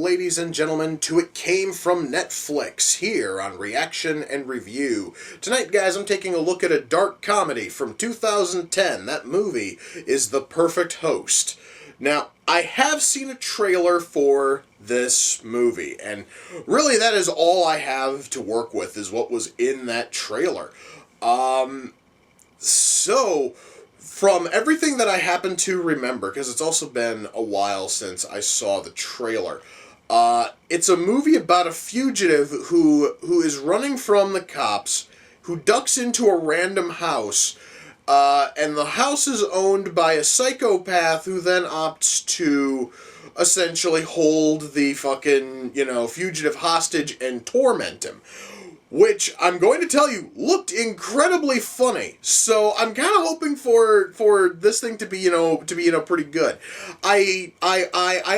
ladies and gentlemen, to It Came From Netflix, here on Reaction and Review. Tonight, guys, I'm taking a look at a dark comedy from 2010. That movie is The Perfect Host. Now, I have seen a trailer for this movie, and really that is all I have to work with, is what was in that trailer. From everything that I happen to remember, because it's also been a while since I saw the trailer, it's a movie about a fugitive who is running from the cops, who ducks into a random house, and the house is owned by a psychopath who then opts to essentially hold the fucking, fugitive hostage and torment him. Which, I'm going to tell you, looked incredibly funny. So I'm kind of hoping for this thing to be, pretty good. I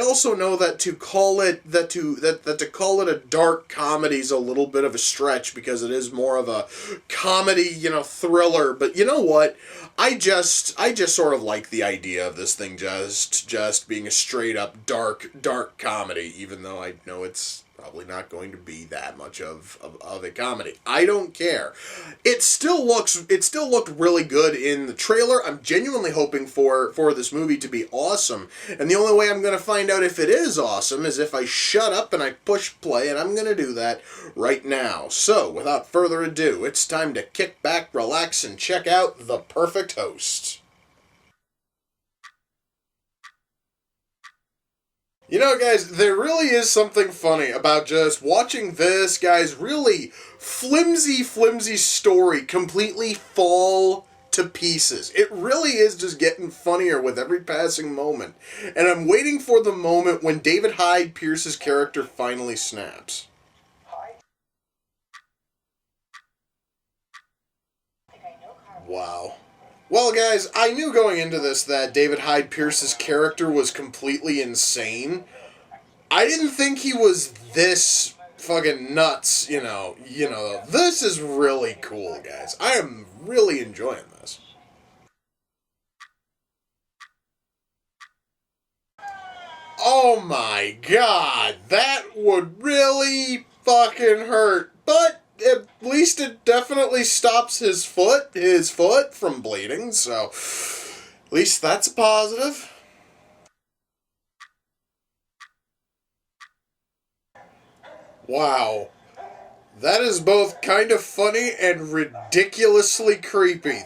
also know that to call it a dark comedy is a little bit of a stretch, because it is more of a comedy, thriller. But you know what? I just sort of like the idea of this thing just being a straight up dark comedy, even though I know it's probably not going to be that much of a comedy. I don't care. It still looked really good in the trailer. I'm genuinely hoping for this movie to be awesome. And the only way I'm going to find out if it is awesome is if I shut up and I push play, and I'm going to do that right now. So, without further ado, it's time to kick back, relax, and check out The Perfect Host. You know, guys, there really is something funny about just watching this guy's really flimsy story completely fall to pieces. It really is just getting funnier with every passing moment. And I'm waiting for the moment when David Hyde Pierce's character finally snaps. Wow. Well, guys, I knew going into this that David Hyde Pierce's character was completely insane. I didn't think he was this fucking nuts, This is really cool, guys. I am really enjoying this. Oh my god, that would really fucking hurt. But at least it definitely stops his foot from bleeding, so at least that's a positive. Wow. That is both kind of funny and ridiculously creepy.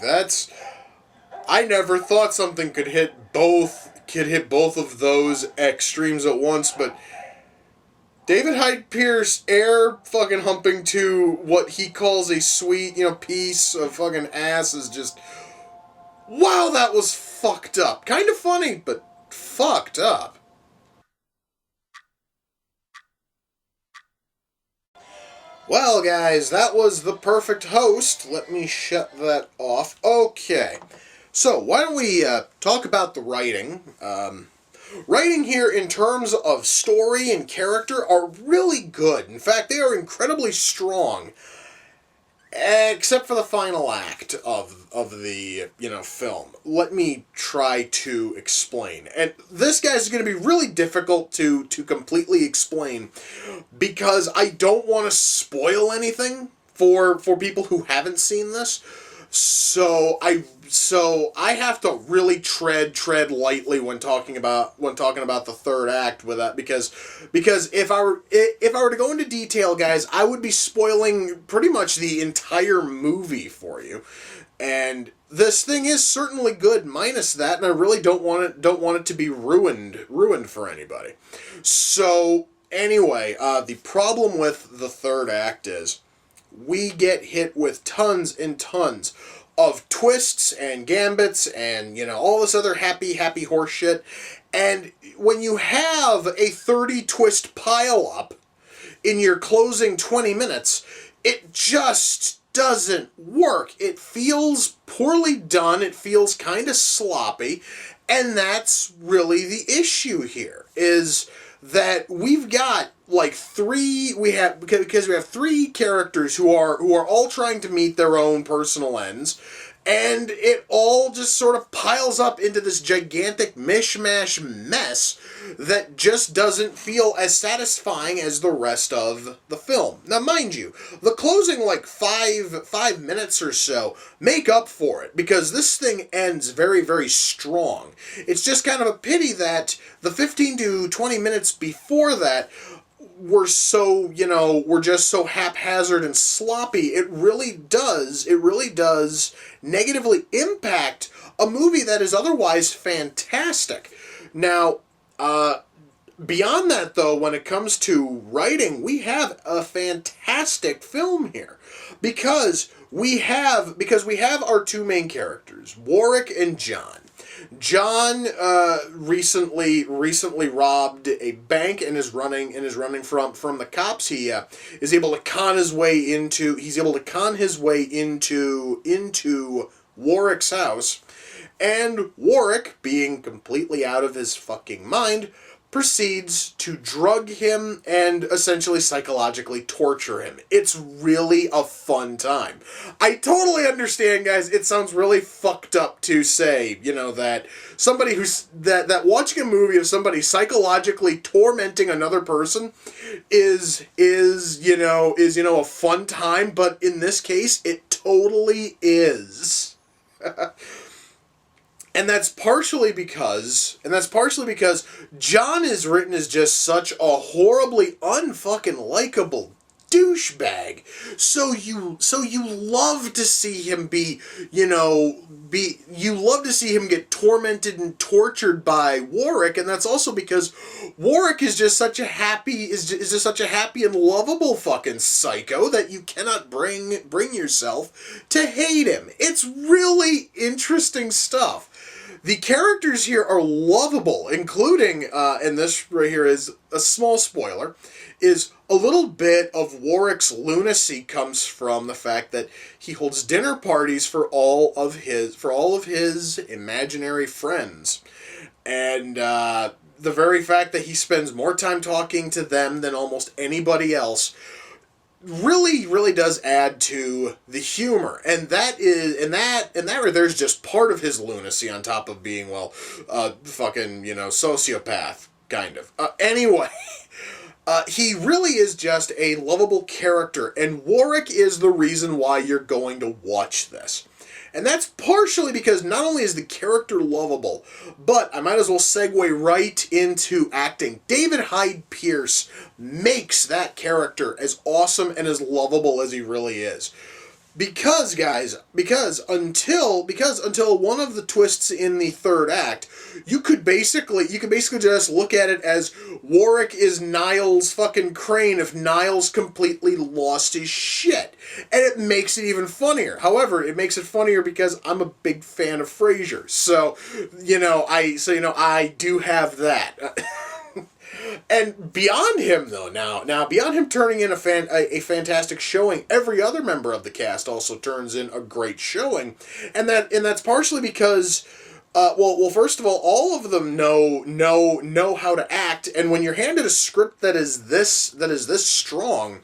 I never thought something could hit both of those extremes at once, but David Hyde Pierce air fucking humping to what he calls a sweet, piece of fucking ass is just... Wow, that was fucked up. Kind of funny, but fucked up. Well, guys, that was The Perfect Host. Let me shut that off. Okay. So, why don't we talk about the writing? Writing here in terms of story and character are really good. In fact, they are incredibly strong. Except for the final act of the, film. Let me try to explain. And this guy's going to be really difficult to completely explain, because I don't want to spoil anything for people who haven't seen this. So I have to really tread lightly when talking about the third act with that, because if I were to go into detail, guys, I would be spoiling pretty much the entire movie for you. And this thing is certainly good minus that, and I really don't want it to be ruined for anybody. So anyway, the problem with the third act is we get hit with tons and tons of twists and gambits and, all this other happy horse shit. And when you have a 30 twist pile-up in your closing 20 minutes, it just doesn't work. It feels poorly done. It feels kind of sloppy. And that's really the issue here, is that we've got because we have three characters who are all trying to meet their own personal ends, And it all just sort of piles up into this gigantic mishmash mess that just doesn't feel as satisfying as the rest of the film. Now, mind you, the closing, like, five minutes or so make up for it, because this thing ends very, very strong. It's just kind of a pity that the 15 to 20 minutes before that were so, were just so haphazard and sloppy. It really does negatively impact a movie that is otherwise fantastic. Now, beyond that, though, when it comes to writing, we have a fantastic film here, because we have our two main characters, Warwick and John. John recently robbed a bank and is running from the cops. He is able to con his way into Warwick's house, and Warwick, being completely out of his fucking mind, proceeds to drug him and essentially psychologically torture him. It's really a fun time. I totally understand, guys, it sounds really fucked up to say, that somebody that watching a movie of somebody psychologically tormenting another person is a fun time, but in this case, it totally is. And that's partially because John is written as just such a horribly unfucking likable douchebag. So you love to see him you love to see him get tormented and tortured by Warwick, and that's also because Warwick is just such a happy and lovable fucking psycho that you cannot bring yourself to hate him. It's really interesting stuff. The characters here are lovable, including, and this right here is a small spoiler, is a little bit of Warwick's lunacy comes from the fact that he holds dinner parties for all of his imaginary friends. And the very fact that he spends more time talking to them than almost anybody else really does add to the humor, and there's just part of his lunacy on top of being fucking sociopath kind of. Anyway, he really is just a lovable character, and Warwick is the reason why you're going to watch this. And that's partially because not only is the character lovable, but I might as well segue right into acting. David Hyde Pierce makes that character as awesome and as lovable as he really is. Because until one of the twists in the third act, you could basically just look at it as Warwick is Niles fucking Crane if Niles completely lost his shit. And it makes it even funnier. However, it makes it funnier because I'm a big fan of Frasier. So, I do have that. And beyond him, though, now beyond him turning in a fantastic showing, every other member of the cast also turns in a great showing, and that's partially because, first of all of them know how to act, and when you're handed a script that is this strong,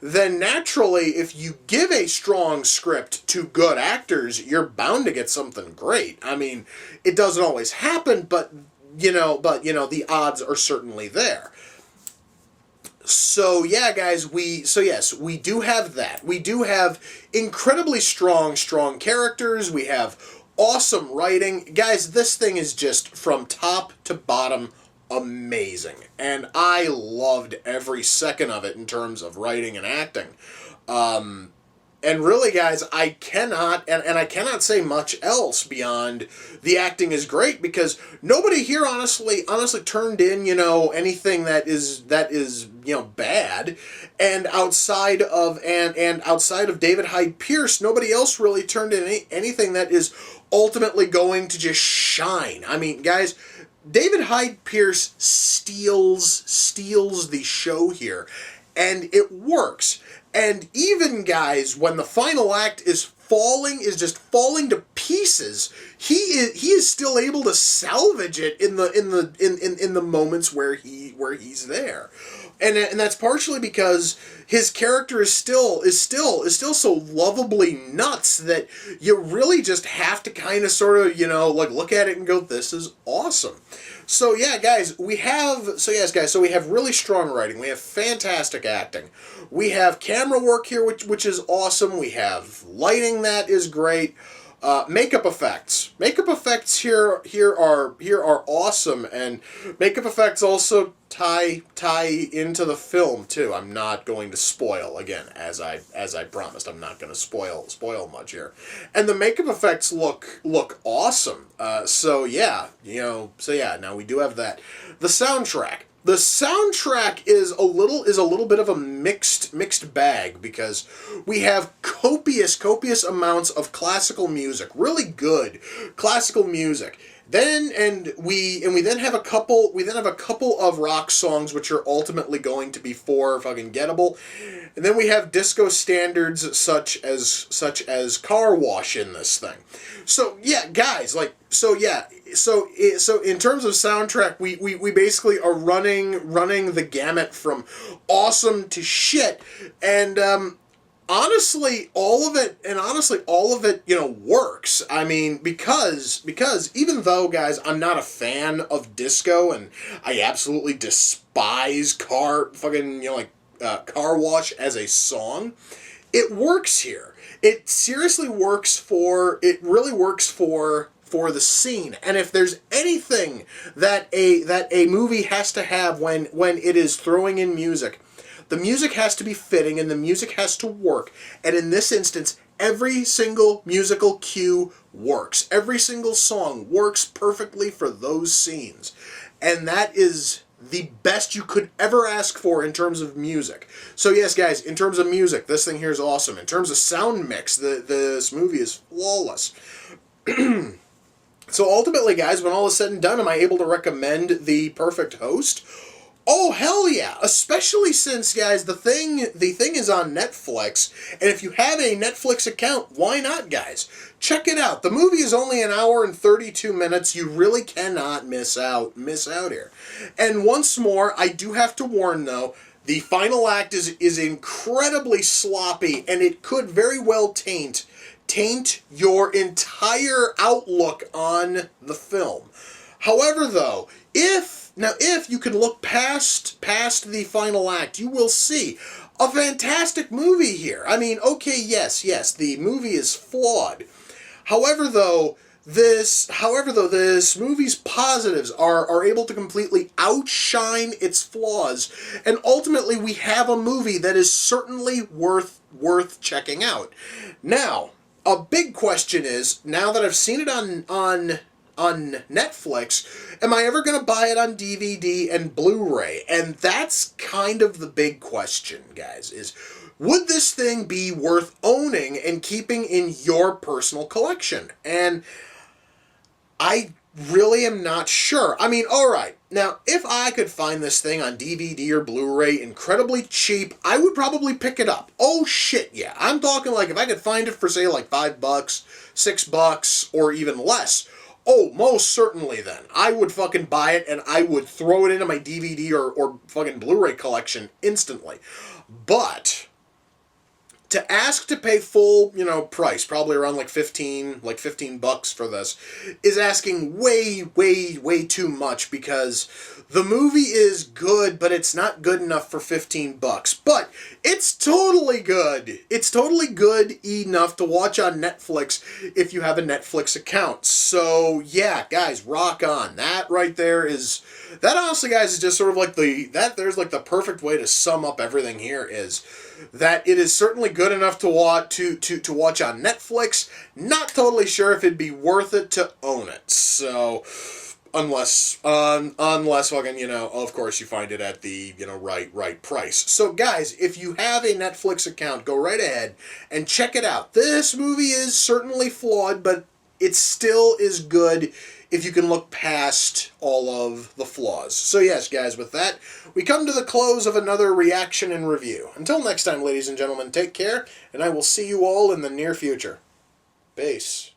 then naturally, if you give a strong script to good actors, you're bound to get something great. I mean, it doesn't always happen, but the odds are certainly there. So yeah, guys, we do have that. We do have incredibly strong characters. We have awesome writing. Guys, this thing is just from top to bottom amazing. And I loved every second of it in terms of writing and acting. And really, guys, I cannot say much else beyond the acting is great, because nobody here honestly turned in, anything that is bad. And outside of David Hyde Pierce, nobody else really turned in anything that is ultimately going to just shine. I mean, guys, David Hyde Pierce steals the show here, and it works. And even, guys, when the final act is just falling to pieces, he is still able to salvage it in the moments where he's there. and that's partially because his character is still so lovably nuts that you really just have to kind of sort of, like, look at it and go, this is awesome. So yeah, guys, we have really strong writing. We have fantastic acting. We have camera work here, which is awesome. We have lighting that is great. Makeup effects. Makeup effects here are awesome, and makeup effects also tie into the film too. I'm not going to spoil again, as I promised. I'm not going to spoil much here, and the makeup effects look awesome. So yeah. Now we do have that. The soundtrack. The soundtrack is a little bit of a mixed bag, because we have copious amounts of classical music, really good classical music. We then have a couple of rock songs which are ultimately going to be fucking gettable. And then we have disco standards such as Car Wash in this thing. So yeah, guys, so in terms of soundtrack, we basically are running the gamut from awesome to shit, and honestly, all of it, works. I mean, because even though, guys, I'm not a fan of disco, and I absolutely despise Car Wash as a song, it works here. It seriously works it really works for the scene. And if there's anything that a movie has to have when it is throwing in music, the music has to be fitting and the music has to work. And in this instance, every single musical cue works. Every single song works perfectly for those scenes. And that is the best you could ever ask for in terms of music. So yes, guys, in terms of music, this thing here is awesome. In terms of sound mix, this movie is flawless. So ultimately, guys, when all is said and done, am I able to recommend The Perfect Host? Oh, hell yeah! Especially since, guys, the thing is on Netflix, and if you have a Netflix account, why not, guys? Check it out. The movie is only an hour and 32 minutes. You really cannot miss out here. And once more, I do have to warn, though, the final act is incredibly sloppy, and it could very well taint your entire outlook on the film. However, though, if you can look past the final act, you will see a fantastic movie here. I mean, okay, yes, the movie is flawed. However, though, this movie's positives are able to completely outshine its flaws, and ultimately we have a movie that is certainly worth checking out. Now, a big question is, now that I've seen it on Netflix, am I ever going to buy it on DVD and Blu-ray? And that's kind of the big question, guys, is would this thing be worth owning and keeping in your personal collection? And I really am not sure. I mean, alright, now, if I could find this thing on DVD or Blu-ray incredibly cheap, I would probably pick it up. Oh shit, yeah. I'm talking like if I could find it for, say, like $5, $6, or even less. Oh, most certainly then. I would fucking buy it and I would throw it into my DVD or fucking Blu-ray collection instantly. But to ask to pay full, price, probably around like $15 for this, is asking way too much, because the movie is good, but it's not good enough for $15. But it's totally good. It's totally good enough to watch on Netflix if you have a Netflix account. So yeah, guys, rock on. That right there that honestly, guys, is just sort of like there's like the perfect way to sum up everything here, is that it is certainly good enough to watch on Netflix. Not totally sure if it'd be worth it to own it. So unless fucking, of course you find it at the, right price. So guys, if you have a Netflix account, go right ahead and check it out. This movie is certainly flawed, but it still is good if you can look past all of the flaws. So yes, guys, with that, we come to the close of another reaction and review. Until next time, ladies and gentlemen, take care, and I will see you all in the near future. Peace.